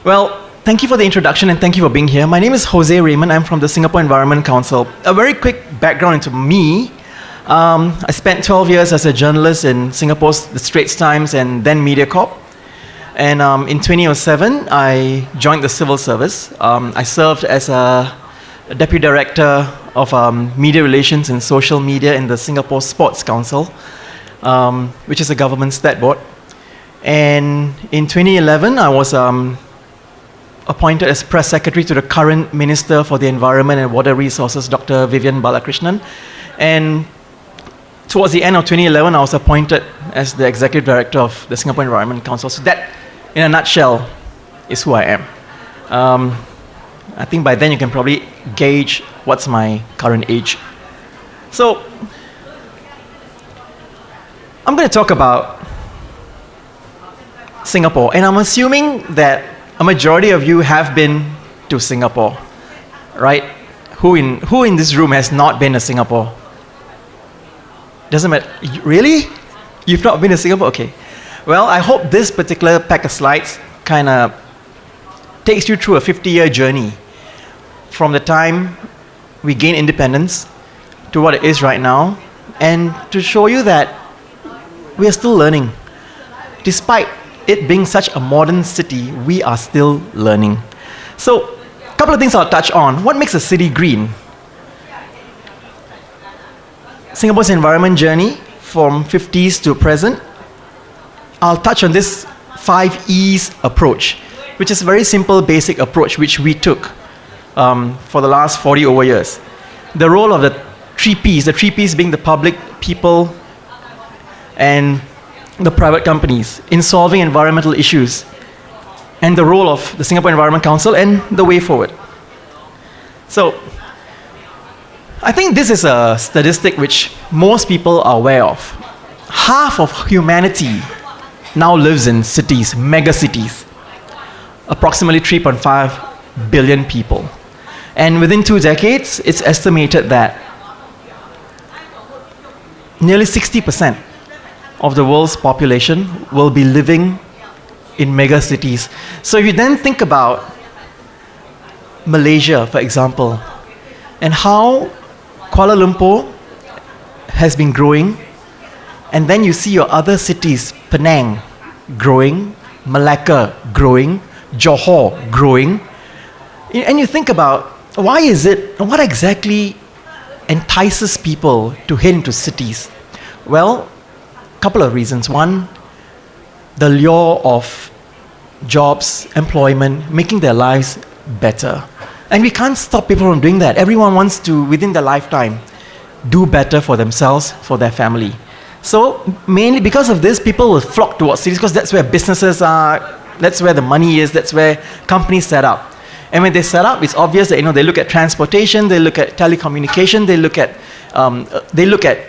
Well, thank you for the introduction and thank you for being here. My name is Jose Raymond. I'm from the Singapore Environment Council. A very quick background into me. I spent 12 years as a journalist in Singapore's The Straits Times and then MediaCorp. And in 2007, I joined the civil service. I served as a Deputy Director of Media Relations and Social Media in the Singapore Sports Council, which is a government stat board. And in 2011, I was appointed as Press Secretary to the current Minister for the Environment and Water Resources, Dr. Vivian Balakrishnan. And towards the end of 2011, I was appointed as the Executive Director of the Singapore Environment Council. So that, in a nutshell, is who I am. I think by then you can probably gauge what's my current age. So, I'm going to talk about Singapore, and I'm assuming that a majority of you have been to Singapore, right? Who in this room has not been to Singapore? Doesn't matter. Really? You've not been to Singapore? Okay. Well, I hope this particular pack of slides kind of takes you through a 50-year journey from the time we gained independence to what it is right now, and to show you that we are still learning. Despite it being such a modern city, we are still learning. So, a couple of things I'll touch on. What makes a city green? Singapore's environment journey from 50s to present. I'll touch on this 5 E's approach, which is a very simple, basic approach which we took for the last 40 over years. The role of the 3 P's, the 3 P's being the public, people, and the private companies in solving environmental issues, and the role of the Singapore Environment Council and the way forward. So, I think this is a statistic which most people are aware of. Half of humanity now lives in cities, mega cities, approximately 3.5 billion people. And within 2 decades, it's estimated that nearly 60% of the world's population will be living in mega cities. So if you then think about Malaysia, for example, and how Kuala Lumpur has been growing, and then you see your other cities, Penang growing, Malacca growing, Johor growing, and you think about why is it, what exactly entices people to head into cities? Well, a couple of reasons. One, the lure of jobs, employment, making their lives better. And we can't stop people from doing that. Everyone wants to, within their lifetime, do better for themselves, for their family. So mainly because of this, people will flock towards cities because that's where businesses are, that's where the money is, that's where companies set up. And when they set up, it's obvious that they look at transportation, they look at telecommunication, they look at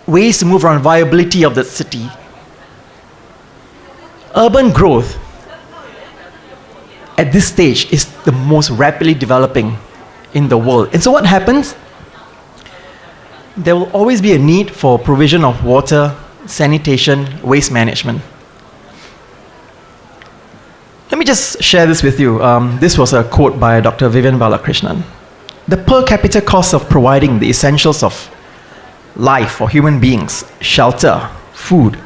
ways to move around, viability of the city. Urban growth at this stage is the most rapidly developing in the world. And so what happens? There will always be a need for provision of water, sanitation, waste management. Let me just share this with you. This was a quote by Dr. Vivian Balakrishnan. The per capita cost of providing the essentials of life for human beings, shelter, food,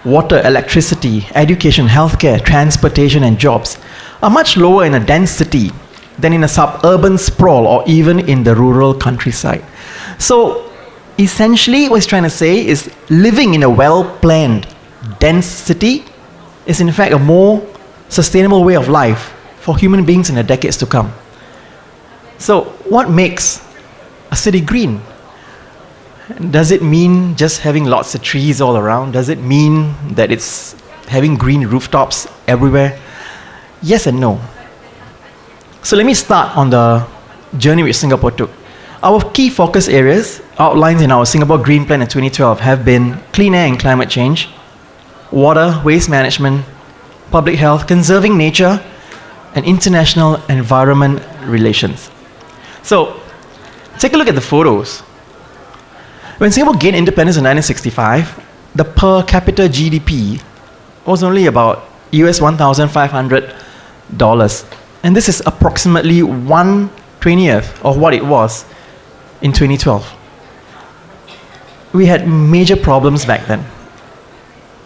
water, electricity, education, healthcare, transportation, and jobs are much lower in a dense city than in a suburban sprawl or even in the rural countryside. So, essentially, what he's trying to say is living in a well-planned, dense city is in fact a more sustainable way of life for human beings in the decades to come. So, what makes a city green? Does it mean just having lots of trees all around? Does it mean that it's having green rooftops everywhere? Yes and no. So let me start on the journey which Singapore took. Our key focus areas outlined in our Singapore Green Plan in 2012 have been clean air and climate change, water, waste management, public health, conserving nature, and international environment relations. So, take a look at the photos. When Singapore gained independence in 1965, the per capita GDP was only about US $1,500 And this is approximately 1/20th of what it was in 2012. We had major problems back then.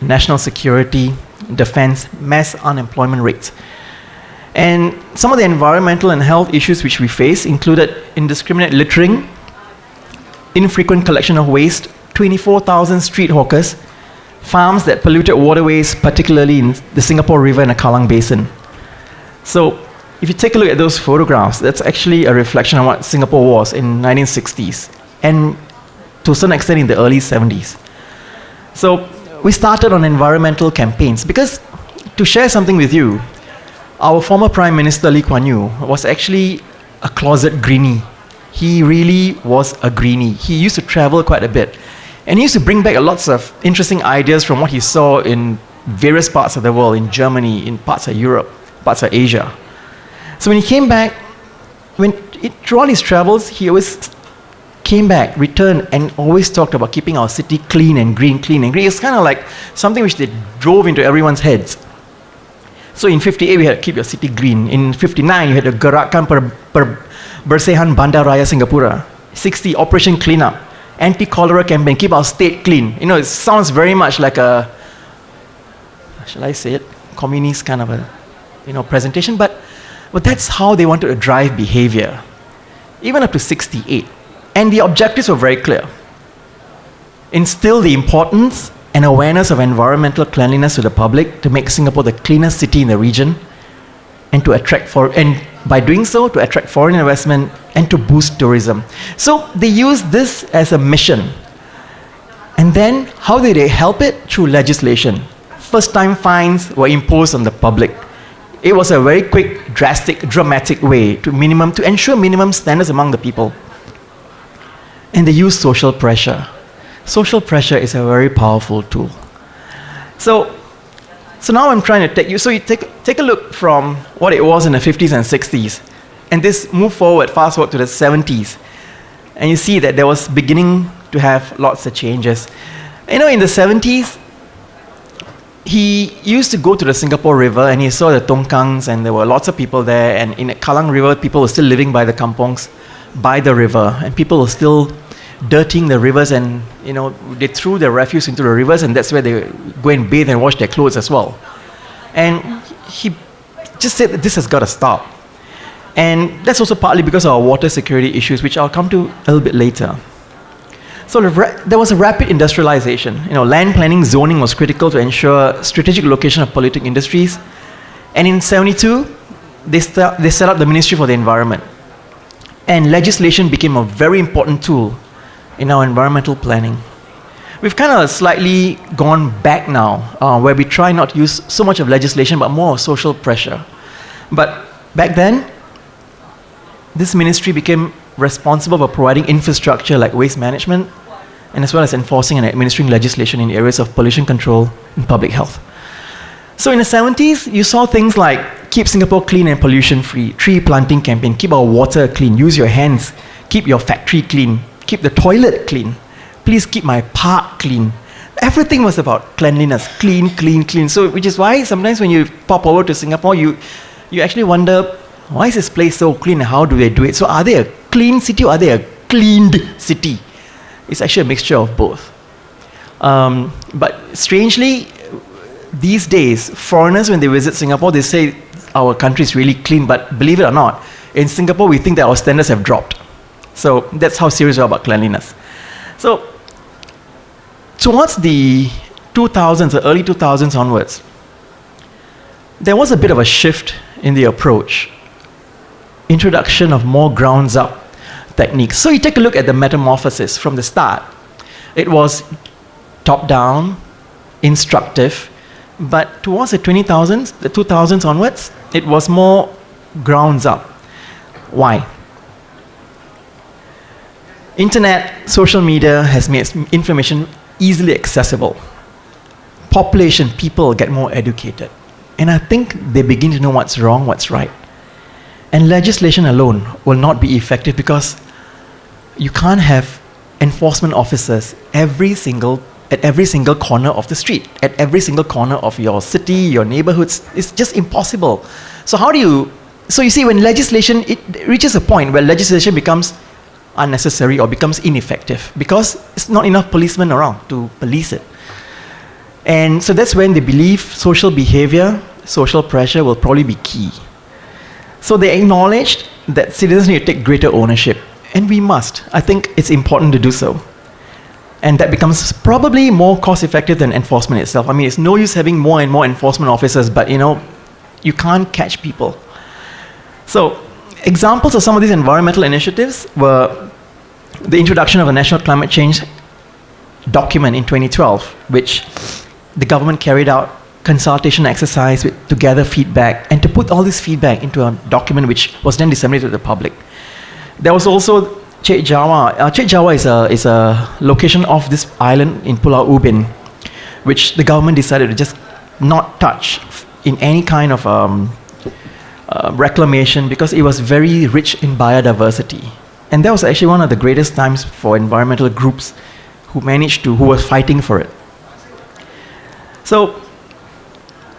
National security, defense, mass unemployment rates. And some of the environmental and health issues which we face included indiscriminate littering, infrequent collection of waste, 24,000 street hawkers, farms that polluted waterways, particularly in the Singapore River and the Kallang Basin. So if you take a look at those photographs, that's actually a reflection of what Singapore was in 1960s and to a certain extent in the early 70s. So we started on environmental campaigns because, to share something with you, our former Prime Minister Lee Kuan Yew was actually a closet greenie. He really was a greenie. He used to travel quite a bit. And he used to bring back lots of interesting ideas from what he saw in various parts of the world, in Germany, in parts of Europe, parts of Asia. So when he came back, throughout his travels, he always came back, returned, and always talked about keeping our city clean and green, clean and green. It's kind of like something which they drove into everyone's heads. So in 58, we had to keep your city green. In 59, you had to Gerakkan Bersihan Bandar Raya Singapura. 60, Operation Cleanup. Anti-cholera campaign, keep our state clean. You know, it sounds very much like a, shall I say it, communist kind of a, presentation, but that's how they wanted to drive behavior, even up to 68. And the objectives were very clear. Instill the importance and awareness of environmental cleanliness to the public to make Singapore the cleanest city in the region, and by doing so, to attract foreign investment and to boost tourism. So they used this as a mission. And then how did they help it? Through legislation. First-time fines were imposed on the public. It was a very quick, dramatic way to ensure minimum standards among the people. And they used social pressure. Social pressure is a very powerful tool. So now I'm trying to take you take a look from what it was in the 50s and 60s, and this move forward, fast forward to the 70s, and you see that there was beginning to have lots of changes. In the 70s, he used to go to the Singapore River and he saw the tongkangs, and there were lots of people there, and in the Kallang River, people were still living by the kampongs, by the river, and people were still dirtying the rivers, and they threw their refuse into the rivers, and that's where they go and bathe and wash their clothes as well. And he just said that this has got to stop. And that's also partly because of our water security issues, which I'll come to a little bit later. So there was a rapid industrialization. Land planning, zoning was critical to ensure strategic location of polluting industries. And in 72, they set up the Ministry for the Environment. And legislation became a very important tool in our environmental planning. We've kind of slightly gone back now, where we try not to use so much of legislation, but more of social pressure. But back then, this ministry became responsible for providing infrastructure like waste management, and as well as enforcing and administering legislation in areas of pollution control and public health. So in the 70s, you saw things like keep Singapore clean and pollution-free, tree planting campaign, keep our water clean, use your hands, keep your factory clean, keep the toilet clean, please keep my park clean. Everything was about cleanliness, clean, clean, clean. So, which is why sometimes when you pop over to Singapore, you actually wonder, why is this place so clean and how do they do it? So are they a clean city or are they a cleaned city? It's actually a mixture of both. But strangely, these days, foreigners, when they visit Singapore, they say our country is really clean, but believe it or not, in Singapore, we think that our standards have dropped. So that's how serious we are about cleanliness. So towards the 2000s, the early 2000s onwards, there was a bit of a shift in the approach. Introduction of more grounds-up techniques. So you take a look at the metamorphosis from the start. It was top-down, instructive, but towards the 2000s onwards, it was more grounds-up. Why? Internet, social media has made information easily accessible. Population, people get more educated. And I think they begin to know what's wrong, what's right. And legislation alone will not be effective because you can't have enforcement officers every single at every single corner of the street, at every single corner of your city, your neighborhoods. It's just impossible. So how do you... So you see, when legislation, it reaches a point where legislation becomes unnecessary or becomes ineffective because it's not enough policemen around to police it. And so that's when they believe social behavior, social pressure will probably be key. So they acknowledged that citizens need to take greater ownership, and we must. I think it's important to do so. And that becomes probably more cost-effective than enforcement itself. I mean, it's no use having more and more enforcement officers, but you can't catch people. So examples of some of these environmental initiatives were the introduction of a national climate change document in 2012, which the government carried out consultation exercise to gather feedback and to put all this feedback into a document which was then disseminated to the public. There was also Chek Jawa. Chek Jawa is a location off this island in Pulau Ubin, which the government decided to just not touch in any kind of reclamation because it was very rich in biodiversity. And that was actually one of the greatest times for environmental groups who were fighting for it. So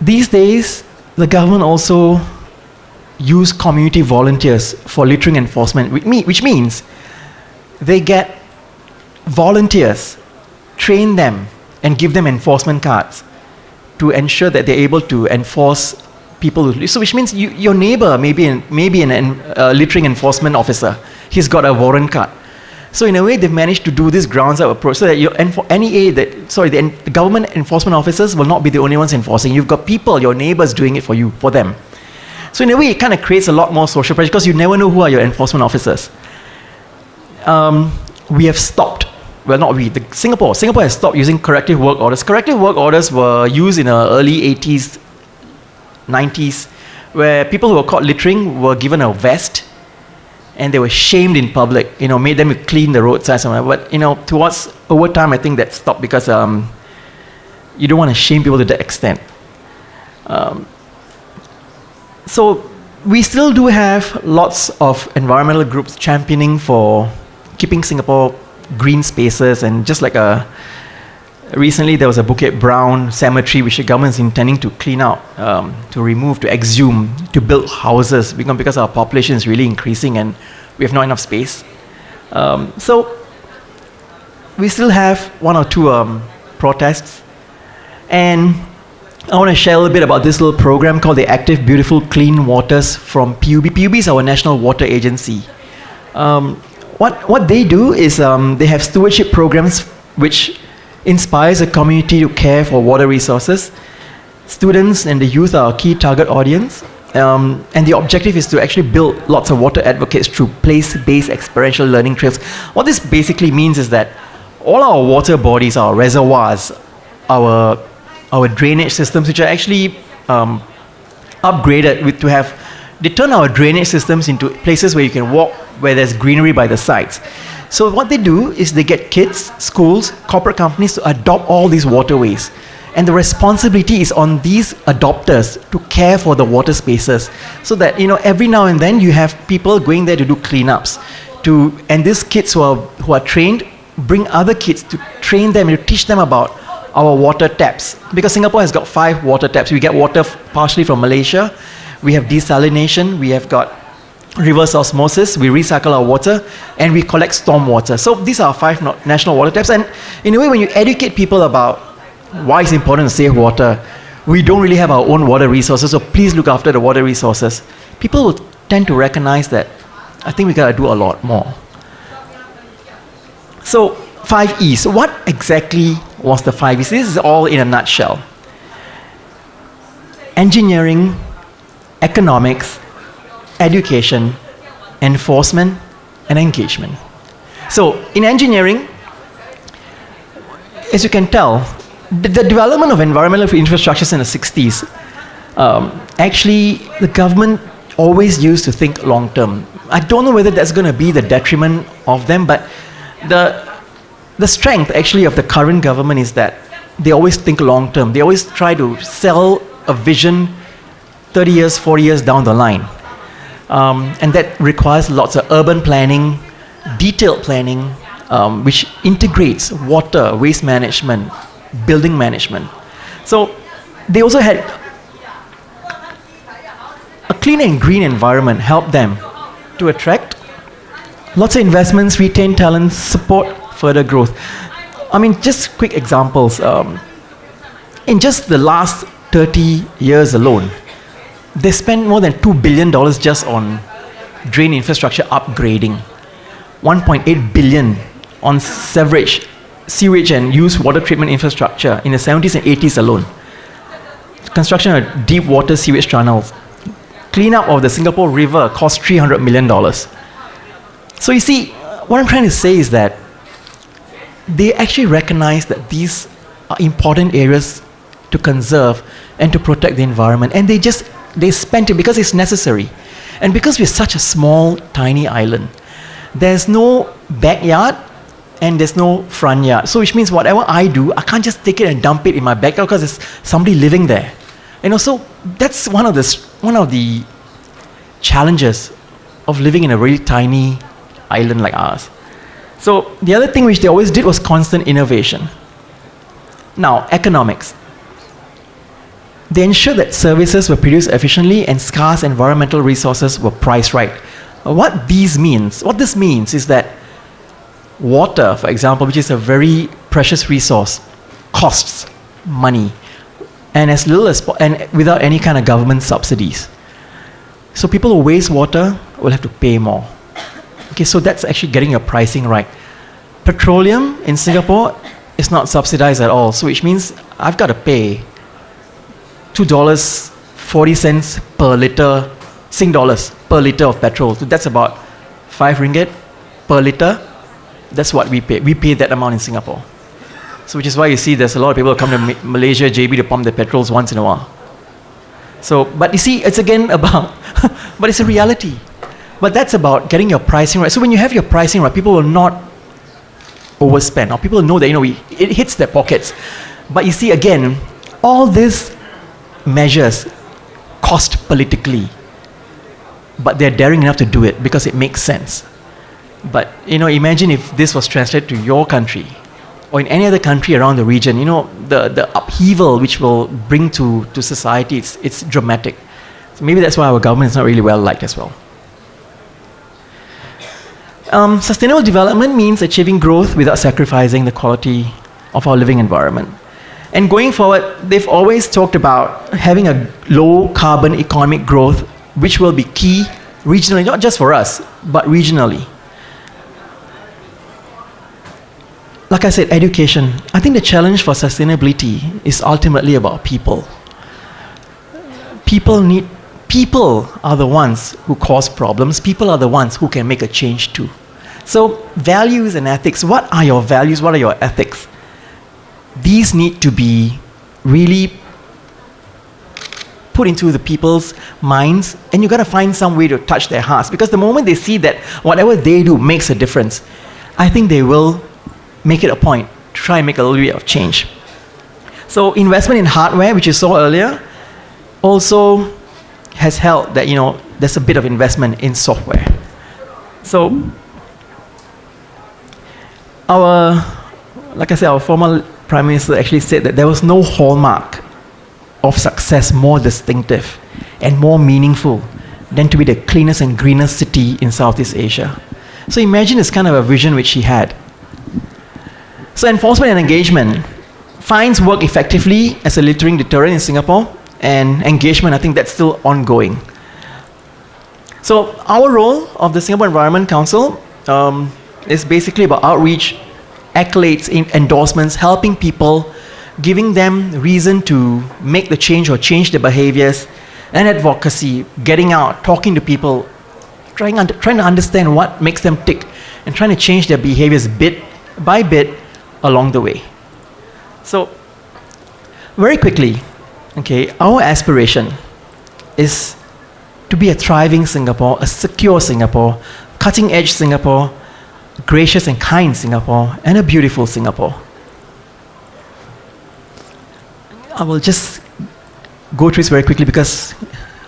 these days, the government also use community volunteers for littering enforcement, which means they get volunteers, train them, and give them enforcement cards to ensure that they're able to enforce people. So which means your neighbor may be a littering enforcement officer. He's got a warrant card. So in a way, they've managed to do this grounds-up approach so that the government enforcement officers will not be the only ones enforcing. You've got people, your neighbors, doing it for them. So in a way, it kind of creates a lot more social pressure because you never know who are your enforcement officers. We have stopped. Well, not we. Singapore has stopped using corrective work orders. Corrective work orders were used in the early 80s, 90s, where people who were caught littering were given a vest and they were shamed in public, made them clean the roadsides. But, over time, I think that stopped because you don't want to shame people to that extent. So we still do have lots of environmental groups championing for keeping Singapore green spaces, and just like recently there was a Bukit Brown cemetery which the government is intending to clean out, to remove, to exhume, to build houses because our population is really increasing and we have not enough space. So we still have one or two protests, and I want to share a little bit about this little program called the Active Beautiful Clean Waters from PUB. PUB is our national water agency. What they do is they have stewardship programs which inspires the community to care for water resources. Students and the youth are a key target audience, and the objective is to actually build lots of water advocates through place-based experiential learning trails. What this basically means is that all our water bodies, our reservoirs, our drainage systems, which are actually upgraded they turn our drainage systems into places where you can walk, where there's greenery by the sides. So what they do is they get kids, schools, corporate companies to adopt all these waterways. And the responsibility is on these adopters to care for the water spaces, so that every now and then you have people going there to do cleanups. And these kids who are trained bring other kids to train them and to teach them about our water taps. Because Singapore has got 5 water taps. We get water partially from Malaysia. We have desalination. We have got reverse osmosis. We recycle our water, and we collect storm water. So these are 5 national water taps. And in a way, when you educate people about why it's important to save water, we don't really have our own water resources, so please look after the water resources. People will tend to recognize that. I think we got to do a lot more. So 5 E's. What exactly was the 5 E's? This is all in a nutshell. Engineering, economics, education, enforcement, and engagement. So in engineering, as you can tell, the development of environmental infrastructures in the 60s, actually the government always used to think long term. I don't know whether that's going to be the detriment of them, but the strength actually of the current government is that they always think long term. They always try to sell a vision 30 years, 40 years down the line. And that requires lots of urban planning, detailed planning, which integrates water, waste management, building management. So they also had a clean and green environment helped them to attract lots of investments, retain talents, support further growth. I mean, just quick examples. In just the last 30 years alone, they spent more than $2 billion just on drain infrastructure upgrading, 1.8 billion on sewage and used water treatment infrastructure in the 70s and 80s alone. Construction of deep water sewage tunnels. Cleanup of the Singapore River cost $300 million. So you see, what I'm trying to say is that they actually recognize that these are important areas to conserve and to protect the environment, and they spent it because it's necessary. And because we're such a small, tiny island, there's no backyard and there's no front yard. So which means whatever I do, I can't just take it and dump it in my backyard because there's somebody living there. And also, that's one of the challenges of living in a really tiny island like ours. So the other thing which they always did was constant innovation. Now, economics. They ensured that services were produced efficiently and scarce environmental resources were priced right. What this means is that water, for example, which is a very precious resource, costs money, and as little as and without any kind of government subsidies. So people who waste water will have to pay more. Okay, so that's actually getting your pricing right. Petroleum in Singapore is not subsidized at all, so which means I've got to pay $2.40 per liter, Sing dollars per liter of petrol. So that's about 5 ringgit per liter. That's what we pay. We pay that amount in Singapore. So which is why you see there's a lot of people who come to Malaysia, JB to pump their petrols once in a while. So, but you see, it's again about, but it's a reality. But that's about getting your pricing right. So when you have your pricing right, people will not overspend, or people know that, it hits their pockets. But you see, again, all these measures cost politically, but they're daring enough to do it because it makes sense. But, imagine if this was translated to your country or in any other country around the region, the upheaval which will bring to society, it's dramatic. So maybe that's why our government is not really well liked as well. Sustainable development means achieving growth without sacrificing the quality of our living environment. And going forward, they've always talked about having a low carbon economic growth, which will be key regionally, not just for us, but regionally. Like I said, education. I think the challenge for sustainability is ultimately about people. People are the ones who cause problems. People are the ones who can make a change too. So values and ethics, what are your values? What are your ethics? These need to be really put into the people's minds, and you got to find some way to touch their hearts, because the moment they see that whatever they do makes a difference, I think they will make it a point to try and make a little bit of change. So investment in hardware, which you saw earlier, also has helped that, there's a bit of investment in software. So like I said, our former Prime Minister actually said that there was no hallmark of success more distinctive and more meaningful than to be the cleanest and greenest city in Southeast Asia. So imagine this kind of a vision which he had. So enforcement and engagement. Fines work effectively as a littering deterrent in Singapore, and engagement, I think that's still ongoing. So our role of the Singapore Environment Council is basically about outreach, accolades, endorsements, helping people, giving them reason to make the change or change their behaviors, and advocacy, getting out, talking to people, trying to understand what makes them tick, and trying to change their behaviors bit by bit along the way. So, very quickly, our aspiration is to be a thriving Singapore, a secure Singapore, cutting-edge Singapore, gracious and kind Singapore, and a beautiful Singapore. I will just go through this very quickly because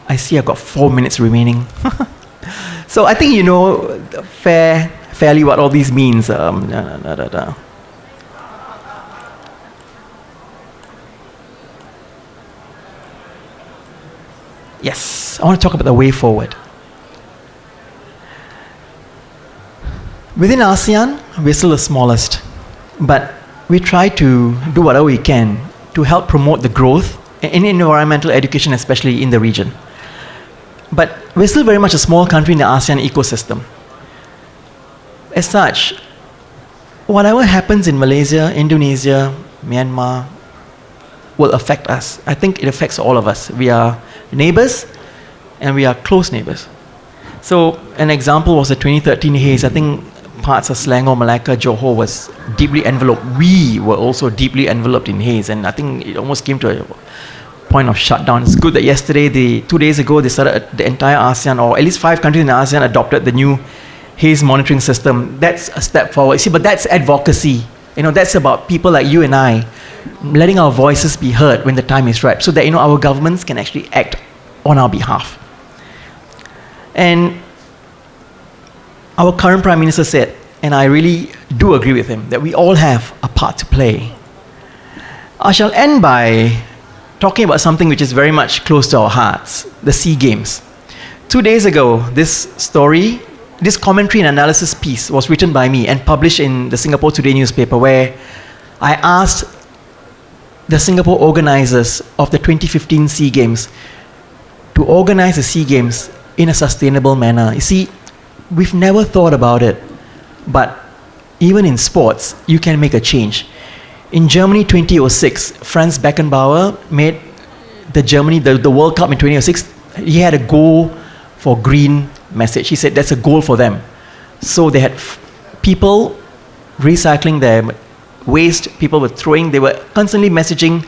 I see I've got 4 minutes remaining. So I think fair fairly what all these means. Yes, I want to talk about the way forward. Within ASEAN, we're still the smallest, but we try to do whatever we can to help promote the growth in environmental education, especially in the region. But we're still very much a small country in the ASEAN ecosystem. As such, whatever happens in Malaysia, Indonesia, Myanmar will affect us. I think it affects all of us. We are neighbors and we are close neighbors. So an example was the 2013 haze. I think parts of Selangor, Malacca, Johor was deeply enveloped. We were also deeply enveloped in haze, and I think it almost came to a point of shutdown. It's good that yesterday, 2 days ago, they started the entire ASEAN, or at least 5 countries in ASEAN adopted the new haze monitoring system. That's a step forward. See, but that's advocacy. That's about people like you and I letting our voices be heard when the time is right, so that our governments can actually act on our behalf. And our current Prime Minister said, and I really do agree with him, that we all have a part to play. I shall end by talking about something which is very much close to our hearts, the SEA Games. 2 days ago, this commentary and analysis piece was written by me and published in the Singapore Today newspaper, where I asked the Singapore organizers of the 2015 SEA Games to organize the SEA Games in a sustainable manner. You see, we've never thought about it, but even in sports, you can make a change. In Germany 2006, Franz Beckenbauer made the World Cup in 2006. He had a goal for green message. He said that's a goal for them. So they had people recycling their waste, people were throwing, they were constantly messaging,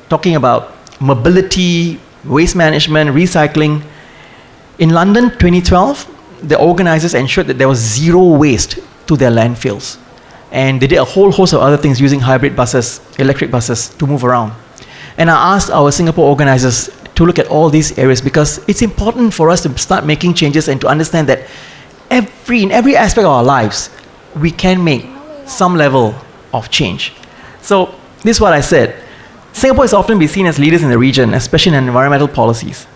talking about mobility, waste management, recycling. In London 2012, the organizers ensured that there was zero waste to their landfills. And they did a whole host of other things using hybrid buses, electric buses to move around. And I asked our Singapore organizers to look at all these areas, because it's important for us to start making changes and to understand that in every aspect of our lives, we can make some level of change. So this is what I said. Singapore is often be seen as leaders in the region, especially in environmental policies.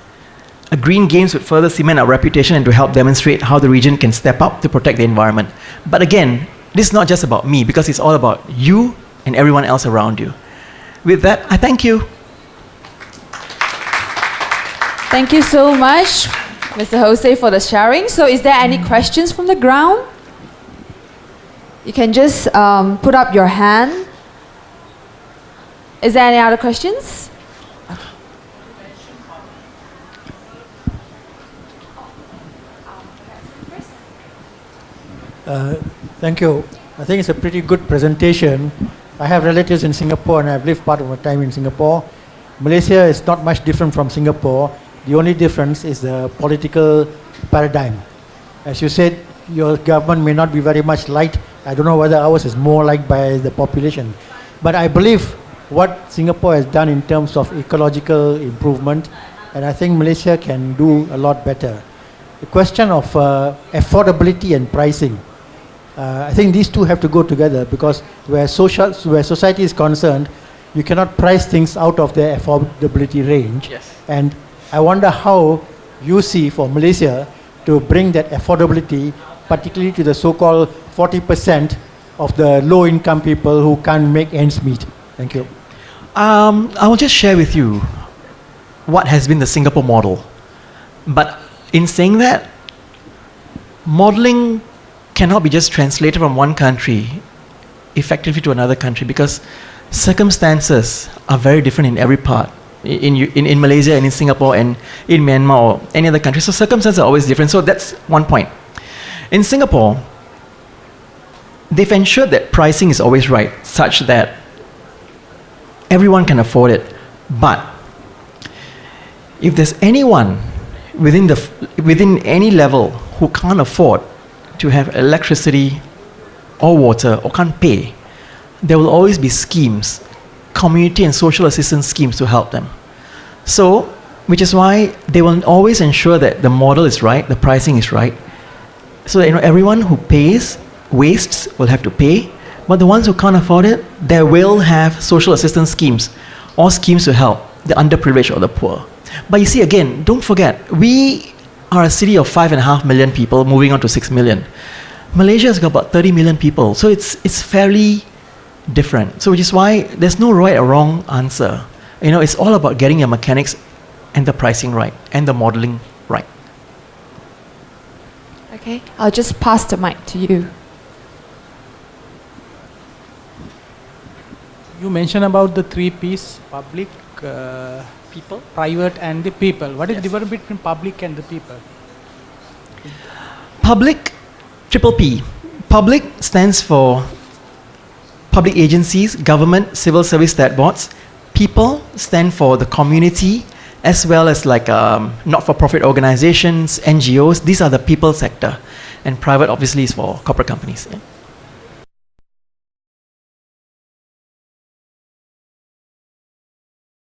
A Green Games would further cement our reputation and to help demonstrate how the region can step up to protect the environment. But again, this is not just about me, because it's all about you and everyone else around you. With that, I thank you. Thank you so much, Mr. Jose, for the sharing. So is there any questions from the ground? You can just put up your hand. Is there any other questions? Thank you. I think it's a pretty good presentation. I have relatives in Singapore and I've lived part of my time in Singapore. Malaysia is not much different from Singapore. The only difference is the political paradigm. As you said, your government may not be very much liked. I don't know whether ours is more liked by the population. But I believe what Singapore has done in terms of ecological improvement, and I think Malaysia can do a lot better. The question of affordability and pricing, I think these two have to go together, because where society is concerned, you cannot price things out of their affordability range. Yes. And I wonder how you see for Malaysia to bring that affordability, particularly to the so-called 40% of the low-income people who can't make ends meet. Thank you. I will just share with you what has been the Singapore model. But in saying that, modeling cannot be just translated from one country effectively to another country, because circumstances are very different in every part. In Malaysia and in Singapore and in Myanmar or any other country. So circumstances are always different. So that's one point. In Singapore, they've ensured that pricing is always right, such that everyone can afford it. But if there's anyone within any level who can't afford to have electricity or water or can't pay, there will always be schemes, community and social assistance schemes to help them. So, which is why they will always ensure that the model is right, the pricing is right, so that everyone who pays wastes will have to pay, but the ones who can't afford it, they will have social assistance schemes or schemes to help the underprivileged or the poor. But you see, again, don't forget, we are a city of 5.5 million people moving on to 6 million. Malaysia has got about 30 million people, so it's fairly different. So which is why there's no right or wrong answer. It's all about getting your mechanics and the pricing right and the modeling right. Okay, I'll just pass the mic to you. You mentioned about the three P's: public, People? private, and the people. What is Yes. the difference between public and the people? Public, triple P. Public stands for public agencies, government, civil service stat boards. People stand for the community, as well as like not-for-profit organizations, NGOs. These are the people sector. And private obviously is for corporate companies. Yeah.